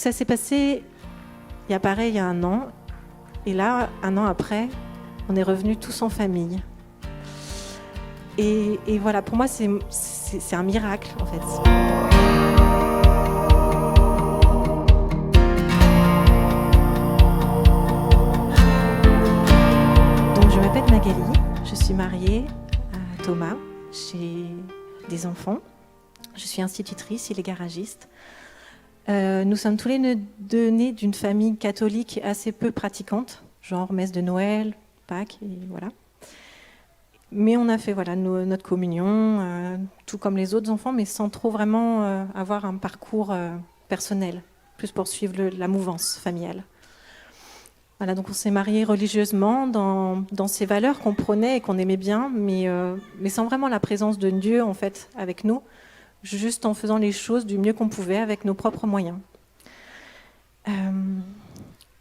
ça s'est passé il y a 1 an. Et là, 1 an après, on est revenus tous en famille. Et voilà, pour moi, c'est un miracle, en fait. Donc, je m'appelle Magali, je suis mariée à Thomas, j'ai des enfants, je suis institutrice, il est garagiste. Nous sommes tous les deux nés d'une famille catholique assez peu pratiquante, genre messe de Noël, Pâques, et voilà. Mais on a fait notre communion, tout comme les autres enfants, mais sans trop vraiment avoir un parcours personnel, plus pour suivre la mouvance familiale. Voilà, donc on s'est mariés religieusement dans ces valeurs qu'on prônait et qu'on aimait bien, mais sans vraiment la présence de Dieu en fait avec nous, juste en faisant les choses du mieux qu'on pouvait avec nos propres moyens.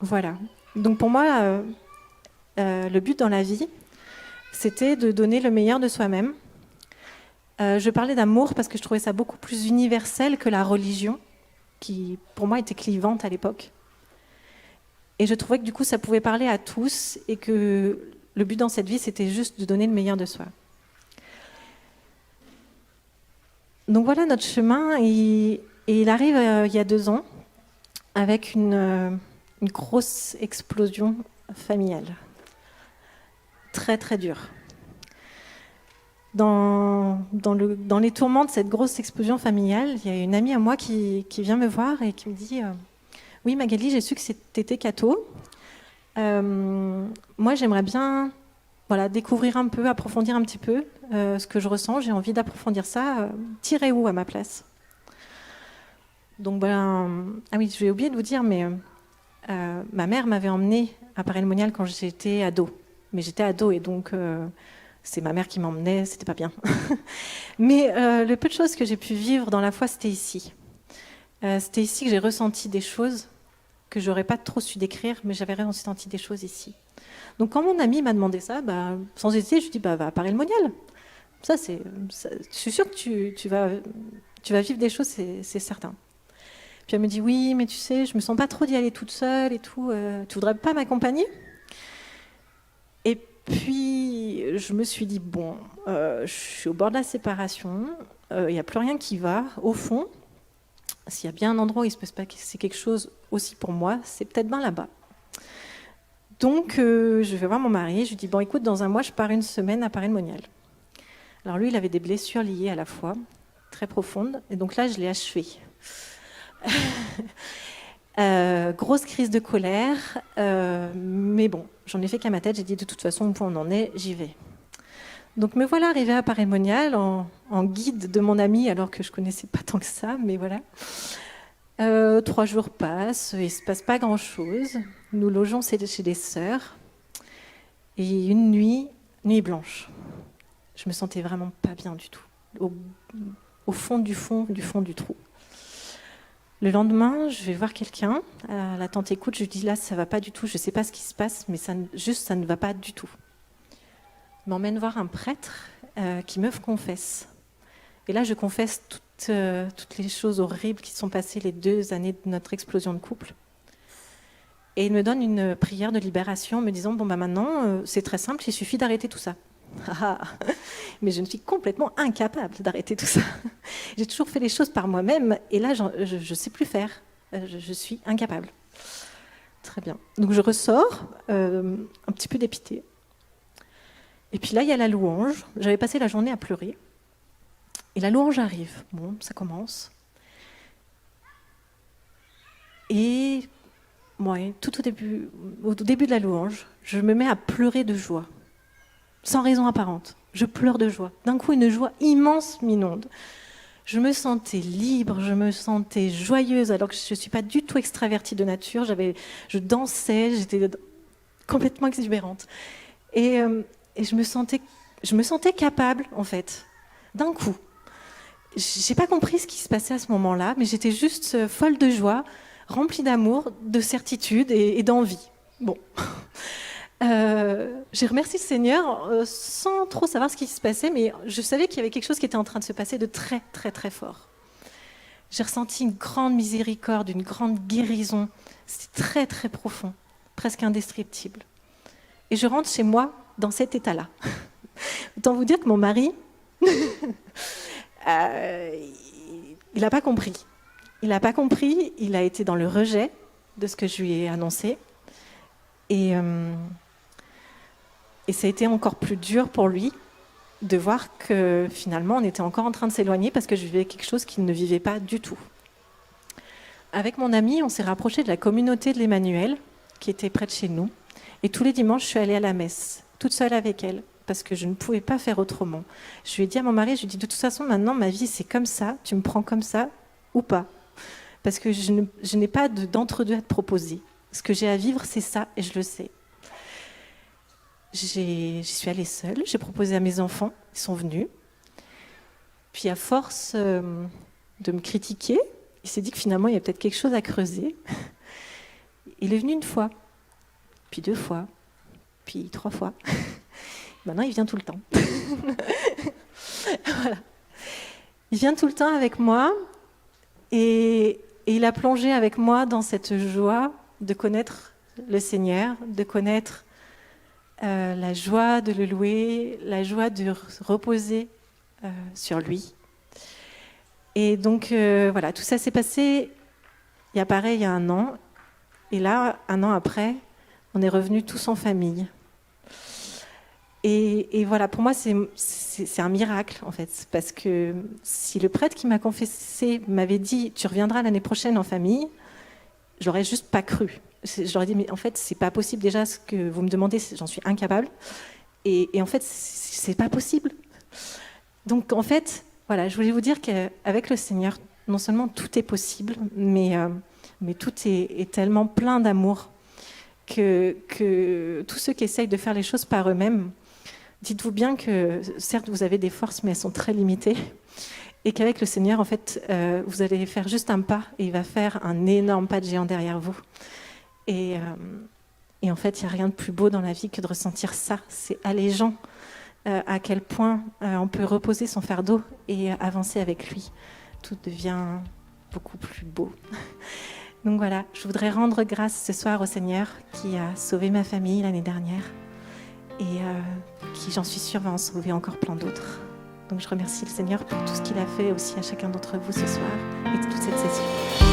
Voilà. Donc pour moi, le but dans la vie, c'était de donner le meilleur de soi-même. Je parlais d'amour parce que je trouvais ça beaucoup plus universel que la religion, qui pour moi était clivante à l'époque. Et je trouvais que du coup ça pouvait parler à tous et que le but dans cette vie, c'était juste de donner le meilleur de soi. Donc voilà notre chemin, et il arrive il y a 2 ans avec une grosse explosion familiale, très très dure. Dans les tourments de cette grosse explosion familiale, il y a une amie à moi qui vient me voir et qui me dit « Oui Magali, j'ai su que t'étais catho. Moi j'aimerais bien découvrir un peu, approfondir un petit peu ce que je ressens, j'ai envie d'approfondir ça, t'irais où à ma place ?» Donc ah oui, j'ai oublié de vous dire, mais ma mère m'avait emmenée à Paray-le-Monial quand j'étais ado. Mais j'étais ado et donc c'est ma mère qui m'emmenait, c'était pas bien. Mais le peu de choses que j'ai pu vivre dans la foi, c'était ici. C'était ici que j'ai ressenti des choses que j'aurais pas trop su décrire, mais j'avais ressenti des choses ici. Donc quand mon ami m'a demandé ça, sans hésiter, je lui dis va à Paray-le-Monial. Ça, je suis sûre que tu vas vivre des choses, c'est certain. Puis elle me dit oui, mais tu sais, je me sens pas trop d'y aller toute seule et tout. Tu voudrais pas m'accompagner ? Et puis je me suis dit bon, je suis au bord de la séparation, il n'y a plus rien qui va. Au fond, s'il y a bien un endroit où il se peut passer quelque chose aussi pour moi, c'est peut-être bien là-bas. Donc je vais voir mon mari, je lui dis bon écoute, dans 1 mois je pars 1 semaine à Paray-le-Monial. Alors lui, il avait des blessures liées à la foi, très profondes, et donc là je l'ai achevé. Grosse crise de colère, mais bon, j'en ai fait qu'à ma tête, j'ai dit de toute façon, au point où on en est, j'y vais. Donc me voilà arrivée à Paray-le-Monial en guide de mon ami, alors que je connaissais pas tant que ça, mais voilà. 3 jours passent, il se passe pas grand-chose. Nous logeons chez des sœurs, et une nuit blanche. Je me sentais vraiment pas bien du tout, au fond du trou. Le lendemain, je vais voir quelqu'un, la tante écoute, je lui dis là, ça va pas du tout, je sais pas ce qui se passe, mais ça ne va pas du tout. Il m'emmène voir un prêtre qui me confesse. Et là, je confesse toutes les choses horribles qui sont passées les 2 années de notre explosion de couple. Et il me donne une prière de libération, me disant maintenant, c'est très simple, il suffit d'arrêter tout ça. Mais je ne suis complètement incapable d'arrêter tout ça. J'ai toujours fait les choses par moi-même et là, je ne sais plus faire. Je suis incapable. Très bien. Donc je ressors, un petit peu dépitée. Et puis là, il y a la louange. J'avais passé la journée à pleurer. Et la louange arrive. Bon, ça commence. Et tout au début de la louange, je me mets à pleurer de joie. Sans raison apparente. Je pleure de joie. D'un coup, une joie immense m'inonde. Je me sentais libre, je me sentais joyeuse, alors que je ne suis pas du tout extravertie de nature. Je dansais, j'étais complètement exubérante. Et je me sentais capable, en fait, d'un coup. Je n'ai pas compris ce qui se passait à ce moment-là, mais j'étais juste folle de joie, remplie d'amour, de certitude et d'envie. Bon. J'ai remercié le Seigneur sans trop savoir ce qui se passait, mais je savais qu'il y avait quelque chose qui était en train de se passer de très très très fort. J'ai ressenti une grande miséricorde, une grande guérison. C'était très, très profond, presque indescriptible. Et je rentre chez moi dans cet état-là. Autant vous dire que mon mari, il n'a pas compris. Il n'a pas compris, il a été dans le rejet de ce que je lui ai annoncé. Et ça a été encore plus dur pour lui de voir que finalement on était encore en train de s'éloigner parce que je vivais quelque chose qu'il ne vivait pas du tout. Avec mon amie, on s'est rapproché de la communauté de l'Emmanuel qui était près de chez nous. Et tous les dimanches, je suis allée à la messe, toute seule avec elle, parce que je ne pouvais pas faire autrement. Je lui ai dit à mon mari, je lui ai dit, de toute façon, maintenant, ma vie, c'est comme ça, tu me prends comme ça ou pas. Parce que je n'ai pas d'entre-deux à te proposer. Ce que j'ai à vivre, c'est ça, et je le sais. J'y suis allée seule, j'ai proposé à mes enfants, ils sont venus. Puis à force de me critiquer, il s'est dit que finalement, il y a peut-être quelque chose à creuser. Il est venu une fois, puis 2 fois, puis 3 fois. Maintenant, il vient tout le temps. Voilà. Il vient tout le temps avec moi et il a plongé avec moi dans cette joie de connaître le Seigneur, de connaître la joie de le louer, la joie de reposer sur lui. Et donc, voilà, tout ça s'est passé il y a 1 an. Et là, 1 an après, on est revenus tous en famille. Et voilà, pour moi, c'est un miracle, en fait. Parce que si le prêtre qui m'a confessé m'avait dit « tu reviendras l'année prochaine en famille », j'aurais juste pas cru. J'aurais dit « mais en fait, c'est pas possible. Déjà, ce que vous me demandez, j'en suis incapable. Et en fait, c'est pas possible. » Donc, en fait, voilà, je voulais vous dire qu'avec le Seigneur, non seulement tout est possible, mais tout est tellement plein d'amour que tous ceux qui essayent de faire les choses par eux-mêmes, dites-vous bien que, certes, vous avez des forces, mais elles sont très limitées, et qu'avec le Seigneur, en fait, vous allez faire juste un pas, et il va faire un énorme pas de géant derrière vous. Et en fait, il n'y a rien de plus beau dans la vie que de ressentir ça. C'est allégeant à quel point on peut reposer son fardeau et avancer avec lui. Tout devient beaucoup plus beau. Donc voilà, je voudrais rendre grâce ce soir au Seigneur qui a sauvé ma famille l'année dernière et qui, j'en suis sûre, va en sauver encore plein d'autres. Donc je remercie le Seigneur pour tout ce qu'il a fait aussi à chacun d'entre vous ce soir et toute cette session.